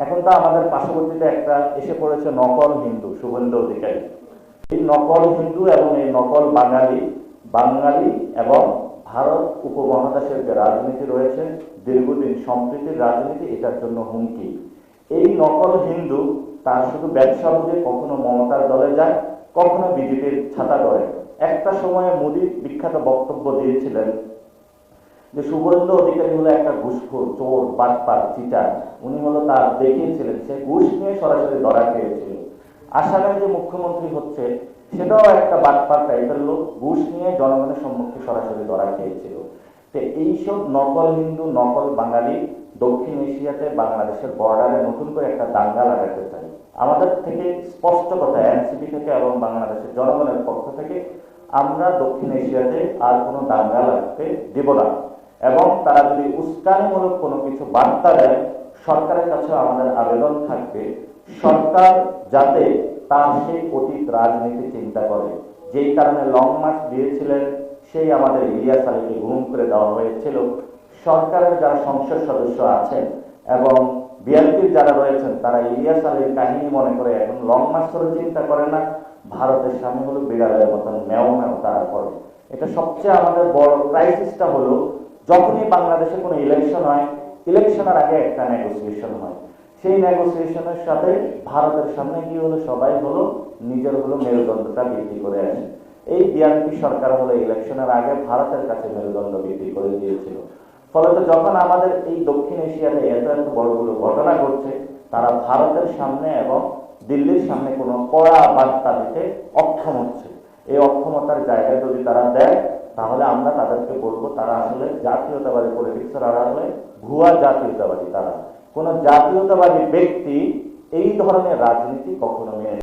এখন তো আমাদের পার্শ্ববর্তীতে একটা এসে পড়েছে নকল হিন্দু, শুভেন্দু অধিকারী। এই নকল হিন্দু এবং এই নকল বাঙালি, বাঙালি এবং ভারত উপমহাদেশের যে রাজনীতি রয়েছে, দীর্ঘদিন সম্প্রীতির রাজনীতি, এটার জন্য হুমকি। এই নকল হিন্দু তার শুধু ব্যবসা বুঝে কখনো মমতার দলে যায়, কখনো বিজেপির ছাতা ধরে। একটা সময়ে মোদী বিখ্যাত বক্তব্য দিয়েছিলেন যে শুভেন্দু অধিকারী হলো একটা ঘুষখোর, চোর, বাটপার, চিটার। উনি হলো তার দেখিয়েছিলেন, সে ঘুষ নিয়ে সরাসরি ধরা খেয়েছিল। আসামের যে মুখ্যমন্ত্রী হচ্ছে সেটাও একটা বাটপার টাইপের লোক, ঘুষ নিয়ে জনগণের সম্মুখে সরাসরি ধরা খেয়েছিল। তো এইসব নকল হিন্দু, নকল বাঙালি দক্ষিণ এশিয়াতে বাংলাদেশের বর্ডারে নতুন করে একটা দাঙ্গা লাগাতে চাই। আমাদের থেকে স্পষ্ট কথা, এনসিপি থেকে এবং বাংলাদেশের জনগণের পক্ষ থেকে, আমরা দক্ষিণ এশিয়াতে আর কোনো দাঙ্গা লাগতে দেব না। এবং তারা যদি উস্কানিমূলক কোনো কিছু বার্তা দেয়, সরকারের কাছে আমাদের আবেদন থাকবে সরকার যাতে তার সেই অতীত রাজনীতি চিন্তা করে। যেই কারণে লং মার্চ দিয়েছিলেন, সেই আমাদের ইলিয়াস আলীকে গুম করে দেওয়া হয়েছিল। সরকারের যারা সংসদ সদস্য আছেন এবং বিএনপির যারা রয়েছেন, তারা ইলিয়াস আলীর কাহিনী মনে করে এখন লং মার্চ করে চিন্তা করে না, ভারতের সামনে হলো বিড়ালের মতন ম্যাও ম্যাও তারা করে। এটা সবচেয়ে আমাদের বড় ক্রাইসিসটা হলো, যখনই বাংলাদেশে কোনো ইলেকশন হয়, ইলেকশনের আগে একটা নেগোসিয়েশন হয়। সেই নেগোসিয়েশনের সাথে ভারতের সামনে গিয়ে হলো সবাই হলো নিজের হলো মেরুদণ্ডটা বৃদ্ধি করে আসে। এই বিএনপি সরকার হলো ইলেকশনের আগে ভারতের কাছে মেরুদণ্ড বৃদ্ধি করে দিয়েছিল। ফলত যখন আমাদের এই দক্ষিণ এশিয়াতে এত এত বড়গুলো ঘটনা ঘটছে, তারা ভারতের সামনে এবং দিল্লির সামনে কোনো কড়া বার্তা দিতে অক্ষম হচ্ছে। এই অক্ষমতার জায়গায় যদি তারা দেয়, তাহলে আমরা তাদেরকে বলবো তারা আসলে জাতীয়তাবাদী পলিটিক্সের আড়ালে ভুয়া জাতীয়তাবাদী। তারা কোনো জাতীয়তাবাদী ব্যক্তি এই ধরনের রাজনীতি কখনো মেনে